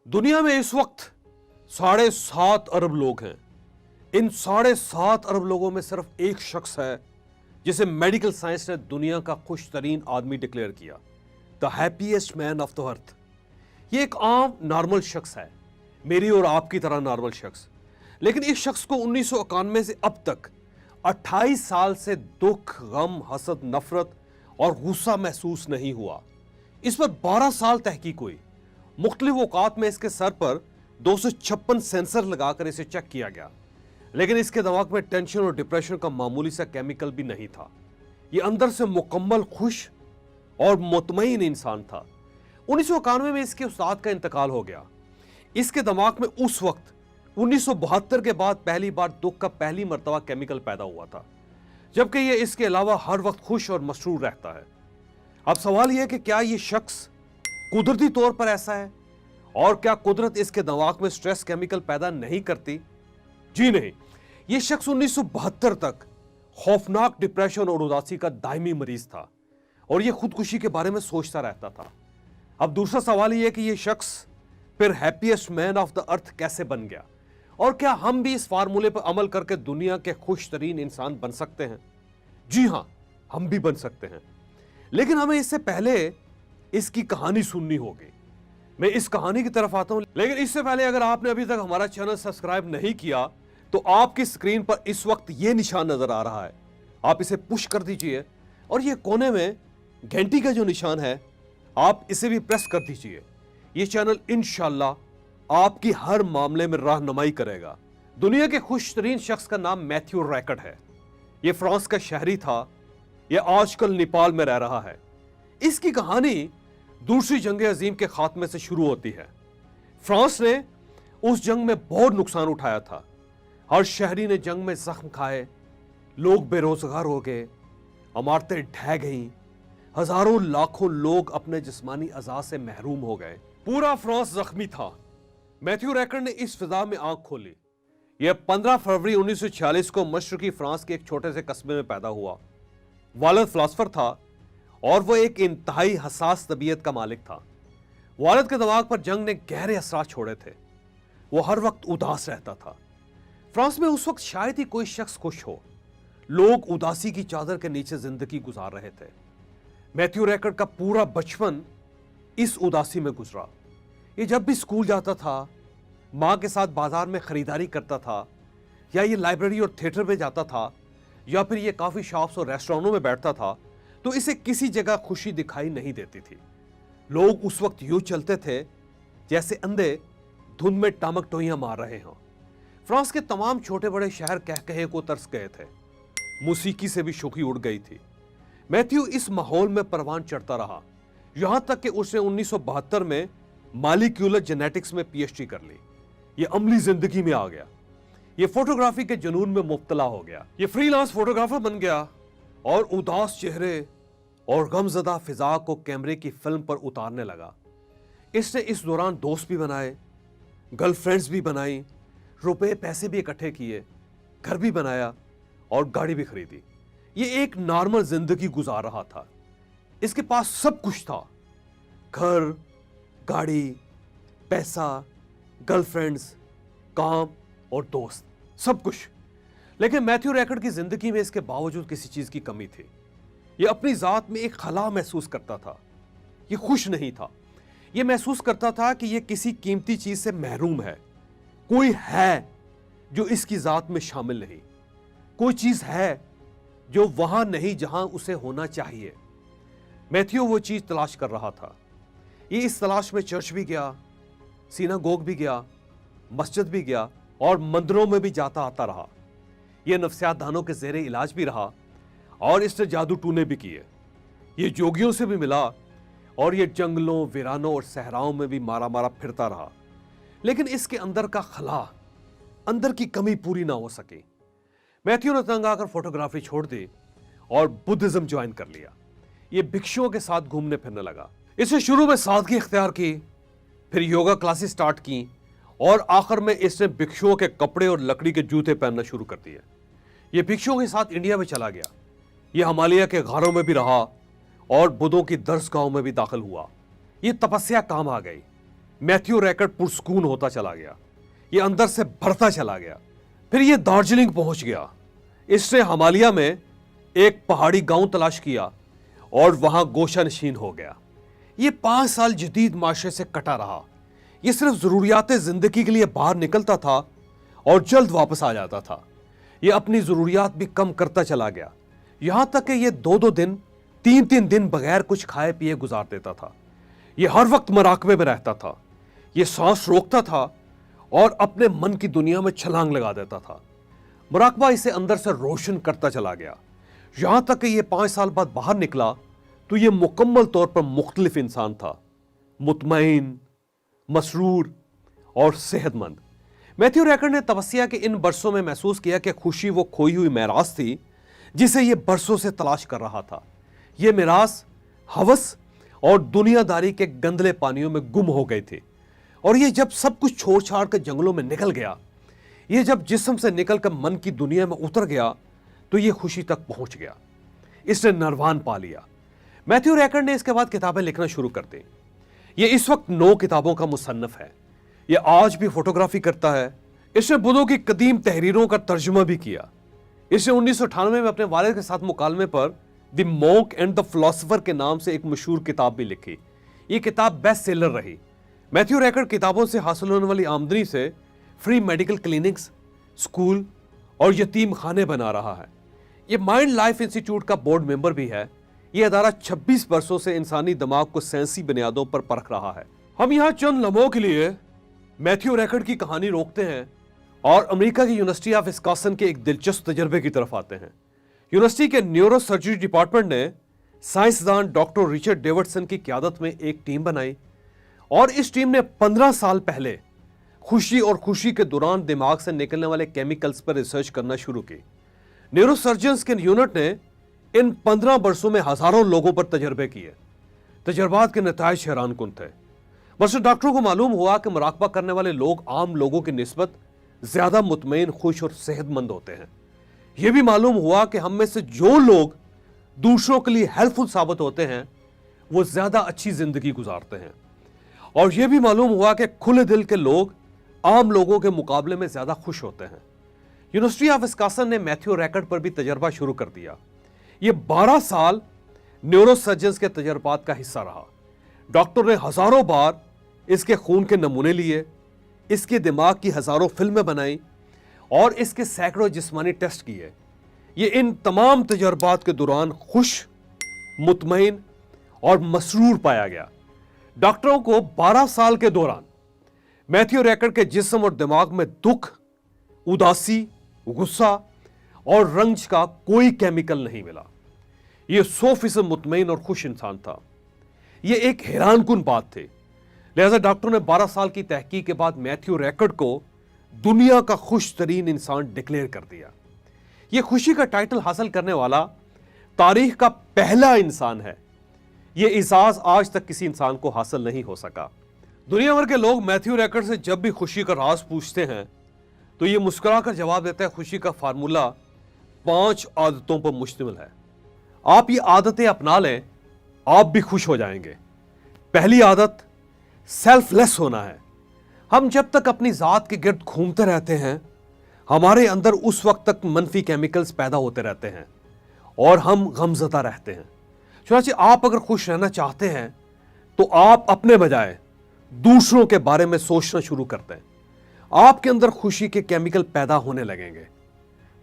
दुनिया में इस वक्त 7.5 अरब लोग हैं। इन 7.5 अरब लोगों में सिर्फ एक शख्स है जिसे मेडिकल साइंस ने दुनिया का खुश तरीन आदमी डिक्लेयर किया, the happiest man of the earth. ये एक आम नॉर्मल शख्स है, मेरी और आपकी तरह नॉर्मल शख्स। लेकिन इस शख्स को 1991 से अब तक 28 साल से दुख, गम, हसद, नफरत और गुस्सा महसूस नहीं हुआ। इस पर 12 साल तहकीक हुई। मुख्तलिफ औकात में इसके सर पर 256 सेंसर लगाकर इसे चेक किया गया, लेकिन इसके दिमाग में टेंशन और डिप्रेशन का मामूली सा केमिकल भी नहीं था। ये अंदर से मुकम्मल खुश और मुतमईन इंसान था। 1991 में इसके उस्ताद का इंतकाल हो गया। इसके दिमाग में उस वक्त 1972 के बाद पहली बार दुख का पहली मर्तबा केमिकल पैदा हुआ था, जबकि ये इसके अलावा हर वक्त खुश और मसरूर रहता है। अब सवाल यह है कि क्या ये शख्स कुदरती तौर पर ऐसा है, और क्या कुदरत इसके दिमाग में स्ट्रेस केमिकल पैदा नहीं करती? जी नहीं। यह शख्स 1972 तक खौफनाक डिप्रेशन और उदासी का दायमी मरीज था और यह खुदकुशी के बारे में सोचता रहता था। अब दूसरा सवाल यह है कि यह शख्स फिर happiest man of the earth कैसे बन गया, और क्या हम भी इस फार्मूले पर अमल करके दुनिया के खुश तरीन इंसान बन सकते हैं? जी हां, हम भी बन सकते हैं, लेकिन हमें इससे पहले इसकी कहानी सुननी होगी। मैं इस कहानी की तरफ आता हूं, लेकिन इससे पहले अगर आपने अभी तक हमारा चैनल सब्सक्राइब नहीं किया तो आपकी स्क्रीन पर इस वक्त यह निशान नजर आ रहा है, आप इसे पुश कर दीजिए, और यह कोने में घंटी का जो निशान है आप इसे भी प्रेस कर दीजिए। यह चैनल इंशाल्लाह आपकी हर मामले में रहनुमाई करेगा। दुनिया के खुश तरीन शख्स का नाम मैथ्यू रैकर्ड है। यह फ्रांस का शहरी था, यह आजकल नेपाल में रह रहा है। इसकी कहानी दूसरी जंग अजीम के खात्मे से शुरू होती है। फ्रांस ने उस जंग में बहुत नुकसान उठाया था। हर शहरी ने जंग में जख्म खाए, लोग बेरोजगार हो गए, इमारतें ढह गईं, हजारों लाखों लोग अपने जिस्मानी अज़ा से महरूम हो गए। पूरा फ्रांस जख्मी था। मैथ्यू रैकर्ड ने इस फिजा में आंख खोली। यह 15 फरवरी 1946 को मशरकी फ्रांस के एक छोटे से कस्बे में पैदा हुआ। वालिद फिलासफर था और वह एक इंतहाई हसास तबीयत का मालिक था। वालिद के दिमाग पर जंग ने गहरे असरात छोड़े थे। वो हर वक्त उदास रहता था। फ्रांस में उस वक्त शायद ही कोई शख्स खुश हो। लोग उदासी की चादर के नीचे जिंदगी गुजार रहे थे। मैथ्यू रैकर्ड का पूरा बचपन इस उदासी में गुजरा। ये जब भी स्कूल जाता था, माँ के साथ बाजार में खरीदारी करता था, या ये लाइब्रेरी और थिएटर में जाता था, या फिर ये काफी शॉप्स और रेस्टोरेंटों में बैठता था, तो इसे किसी जगह खुशी दिखाई नहीं देती थी। लोग उस वक्त यूं चलते थे जैसे अंधे धुंध में टामक टोहियां मार रहे हों। फ्रांस के तमाम छोटे बड़े शहर कह कहे को तरस गए थे। मौसीकी से भी शोखी उड़ गई थी। मैथ्यू इस माहौल में परवान चढ़ता रहा, यहां तक कि उसने 1972 में मॉलिक्यूलर जेनेटिक्स में पीएचडी कर ली। यह अमली जिंदगी में आ गया। यह फोटोग्राफी के जुनून में मुब्तला हो गया। यह फ्रीलांस फोटोग्राफर बन गया और उदास चेहरे और गमजदा फिजा को कैमरे की फिल्म पर उतारने लगा। इसने इस दौरान दोस्त भी बनाए, गर्लफ्रेंड्स भी बनाई, रुपए पैसे भी इकट्ठे किए, घर भी बनाया और गाड़ी भी खरीदी। ये एक नॉर्मल जिंदगी गुजार रहा था। इसके पास सब कुछ था, घर, गाड़ी, पैसा, गर्लफ्रेंड्स, काम और दोस्त, सब कुछ। लेकिन मैथ्यू रैकर्ड की जिंदगी में इसके बावजूद किसी चीज की कमी थी। यह अपनी जात में एक खला महसूस करता था। यह खुश नहीं था। यह महसूस करता था कि यह किसी कीमती चीज से महरूम है। कोई है जो इसकी जात में शामिल नहीं। कोई चीज है जो वहां नहीं जहां उसे होना चाहिए। मैथ्यू वो चीज तलाश कर रहा था। ये इस तलाश में चर्च भी गया, सिनागोग भी गया, मस्जिद भी गया और मंदिरों में भी जाता आता रहा। यह नफ्सियात दानों के जेरे इलाज भी रहा और इसने जादू टूने भी किए। ये जोगियों से भी मिला और ये जंगलों, वीरानों और सहराओं में भी मारा मारा फिरता रहा। लेकिन इसके अंदर का खला, अंदर की कमी पूरी ना हो सकी। मैथ्यू ने तंग आकर फोटोग्राफी छोड़ दी और बुद्धिज्म ज्वाइन कर लिया। ये भिक्षुओं के साथ घूमने फिरने लगा। इसने शुरू में सादगी इख्तियार की, फिर योगा क्लासेस स्टार्ट की और आखिर में इसने भिक्षुओं के कपड़े और लकड़ी के जूते पहनना शुरू कर दिए। ये भिक्षुओं के साथ इंडिया में चला गया। ये हिमालय के गारों में भी रहा और बुद्धों की दरसगाहों में भी दाखिल हुआ। ये तपस्या काम आ गई। मैथ्यू रैकर्ड पुरस्कून होता चला गया, ये अंदर से भरता चला गया। फिर ये दार्जिलिंग पहुंच गया। इसने हिमालय में एक पहाड़ी गांव तलाश किया और वहां गोशानशीन हो गया। ये 5 साल जदीद माशरे से कटा रहा। ये सिर्फ जरूरियात जिंदगी के लिए बाहर निकलता था और जल्द वापस आ जाता था। ये अपनी जरूरियात भी कम करता चला गया, यहां तक कि ये 2-2 दिन 3-3 दिन बगैर कुछ खाए पिए गुजार देता था। ये हर वक्त मराकबे में रहता था। ये सांस रोकता था और अपने मन की दुनिया में छलांग लगा देता था। मुराकबा इसे अंदर से रोशन करता चला गया, यहां तक कि ये 5 साल बाद बाहर निकला तो ये मुकम्मल तौर पर मुख्तलिफ इंसान था, मुतमईन, मसरूर और सेहतमंद। मैथ्यू रैकर्ड ने तपस्या के इन बरसों में महसूस किया कि खुशी वो खोई हुई मेरास थी जिसे ये बरसों से तलाश कर रहा था। ये मेरास हवस और दुनियादारी के गंदले पानियों में गुम हो गए थे और ये जब सब कुछ छोड़ छाड़ कर जंगलों में निकल गया, ये जब जिस्म से निकलकर मन की दुनिया में उतर गया तो ये खुशी तक पहुंच गया। इसने नरवान पा लिया। मैथ्यू रैकर्ड ने इसके बाद किताबें लिखना शुरू कर दी। ये इस वक्त 9 किताबों का मुसन्नफ है। ये आज भी फोटोग्राफी करता है। इसने बुद्धों की कदीम तहरीरों का तर्जुमा भी किया। इसने 1998 में अपने वालिद के साथ मुकालमे पर the monk and the philosopher के नाम से एक मशहूर किताब भी लिखी। ये किताब बेस्ट सेलर रही। मैथ्यू रैकर्ड किताबों से हासिल होने वाली आमदनी से फ्री मेडिकल क्लिनिक्स, स्कूल और यतीम खाने बना रहा है। ये माइंड लाइफ इंस्टीट्यूट का बोर्ड मेंबर भी है। ये अदारा 26 वर्षों से इंसानी दिमाग को साइंसी बुनियादों पर परख रहा है। हम यहाँ चंद लम्हों के लिए मैथ्यू रैकर्ड की कहानी रोकते हैं और अमेरिका की यूनिवर्सिटी ऑफ विस्कॉन्सिन के एक दिलचस्प तजर्बे की तरफ आते हैं। यूनिवर्सिटी के न्यूरो सर्जरी डिपार्टमेंट ने साइंसदान डॉक्टर रिचर्ड डेविडसन की क़यादत में एक टीम बनाई और इस टीम ने 15 साल पहले खुशी और खुशी के दौरान दिमाग से निकलने वाले केमिकल्स पर रिसर्च करना शुरू की। न्यूरोसर्जन्स के यूनिट ने इन 15 वर्षों में हजारों लोगों पर तजर्बे किए। तजर्बात के नताइज हैरानकुन थे। बस डॉक्टरों को मालूम हुआ कि मुराकबा करने वाले लोग आम लोगों की निस्बत ज्यादा मुतमईन, खुश और सेहतमंद होते हैं। यह भी मालूम हुआ कि हम में से जो लोग दूसरों के लिए हेल्पफुल साबित होते हैं वो ज्यादा अच्छी जिंदगी गुजारते हैं। और यह भी मालूम हुआ कि खुले दिल के लोग आम लोगों के मुकाबले में ज्यादा खुश होते हैं। यूनिवर्सिटी ऑफ विस्कॉन्सिन ने मैथ्यू रैकर्ड पर भी तजर्बा शुरू कर दिया। यह 12 साल न्यूरोसर्जन्स के तजर्बात का हिस्सा रहा। डॉक्टर ने हजारों बार इसके खून के नमूने लिए, इसके दिमाग की हजारों फिल्में बनाई और इसके सैकड़ों जिस्मानी टेस्ट किए। ये इन तमाम तजर्बात के दौरान खुश, मुतमईन और मसरूर पाया गया। डॉक्टरों को 12 साल के दौरान मैथ्यू रैकर्ड के जिस्म और दिमाग में दुख, उदासी, गुस्सा और रंज का कोई केमिकल नहीं मिला। यह 100% मुतमईन और खुश इंसान था। यह एक हैरानकुन बात थी। लिहाजा डॉक्टरों ने 12 साल की तहकीक के बाद मैथ्यू रैकर्ड को दुनिया का खुश तरीन इंसान डिक्लेयर कर दिया। यह खुशी का टाइटल हासिल करने वाला तारीख का पहला इंसान है। यह एजाज आज तक किसी इंसान को हासिल नहीं हो सका। दुनिया भर के लोग मैथ्यू रैकर्ड से जब भी खुशी का राज पूछते हैं तो यह मुस्कुराकर जवाब देता है, खुशी का फार्मूला 5 आदतों पर मुश्तमिल है। आप ये आदतें अपना लें, आप भी खुश हो जाएंगे। पहली आदत सेल्फलेस होना है। हम जब तक अपनी जात के गिर्द घूमते रहते हैं, हमारे अंदर उस वक्त तक मनफी केमिकल्स पैदा होते रहते हैं और हम गमज़दा रहते हैं। चुनांचे आप अगर खुश रहना चाहते हैं तो आप अपने बजाय दूसरों के बारे में सोचना शुरू करते हैं। आपके अंदर खुशी के केमिकल पैदा होने लगेंगे।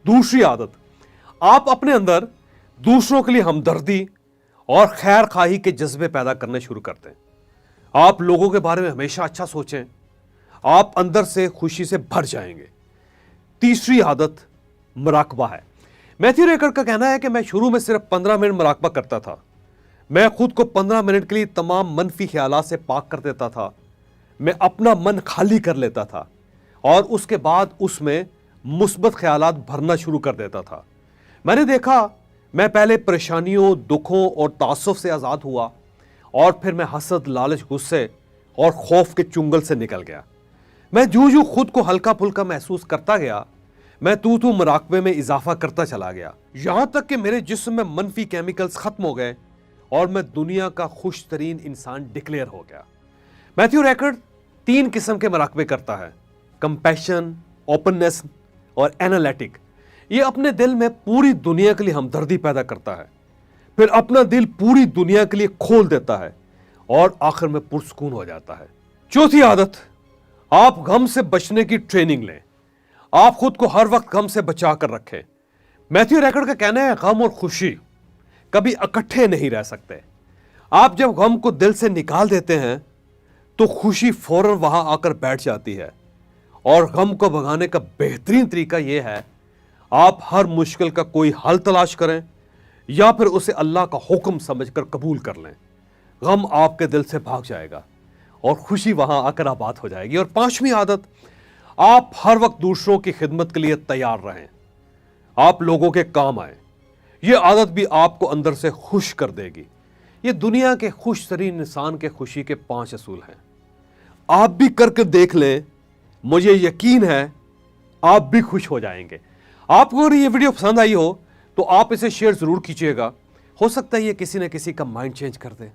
दूसरी आदत, आप अपने अंदर दूसरों के लिए हमदर्दी और खैर खाही के जज्बे पैदा करने शुरू करते हैं। आप लोगों के बारे में हमेशा अच्छा सोचें, आप अंदर से खुशी से भर जाएंगे। तीसरी आदत मुराकबा है। मैथ्यू रैकर्ड का कहना है कि मैं शुरू में सिर्फ 15 मिनट मुराकबा करता था। मैं खुद को 15 मिनट के लिए तमाम मनफी ख्यालात से पाक कर देता था। मैं अपना मन खाली कर लेता था और उसके बाद उसमें मुस्बत ख्यालात भरना शुरू कर देता था। मैंने देखा, मैं पहले परेशानियों, दुखों और तासुफ से आज़ाद हुआ और फिर मैं हसद, लालच, गुस्से और खौफ के चुंगल से निकल गया। मैं जूं जूं खुद को हल्का फुल्का महसूस करता गया, मैं तू मुराकबे में इजाफा करता चला गया, यहां तक कि मेरे जिस्म में मनफी केमिकल्स खत्म हो गए और मैं दुनिया का खुश तरीन इंसान डिक्लेयर हो गया। मैथ्यू रैकर्ड 3 किस्म के मुराकबे करता है, कंपैशन, ओपननेस और एनालिटिक। ये अपने दिल में पूरी दुनिया के लिए हमदर्दी पैदा करता है, फिर अपना दिल पूरी दुनिया के लिए खोल देता है और आखिर में पुरसुकून हो जाता है। चौथी आदत, आप गम से बचने की ट्रेनिंग लें। आप खुद को हर वक्त गम से बचा कर रखें। मैथ्यू रैकर्ड का कहना है, गम और खुशी कभी इकट्ठे नहीं रह सकते। आप जब गम को दिल से निकाल देते हैं तो खुशी फौरन वहां आकर बैठ जाती है। और गम को भगाने का बेहतरीन तरीका यह है, आप हर मुश्किल का कोई हल तलाश करें या फिर उसे अल्लाह का हुक्म समझकर कबूल कर लें। गम आपके दिल से भाग जाएगा और खुशी वहां आकर आबाद हो जाएगी। और 5वीं आदत, आप हर वक्त दूसरों की खिदमत के लिए तैयार रहें। आप लोगों के काम आए। यह आदत भी आपको अंदर से खुश कर देगी। ये दुनिया के खुश तरीन इंसान के खुशी के 5 असूल हैं। आप भी करके देख लें, मुझे यकीन है आप भी खुश हो जाएंगे। आपको अगर ये वीडियो पसंद आई हो तो आप इसे शेयर जरूर कीजिएगा। हो सकता है ये किसी न किसी का माइंड चेंज कर दे।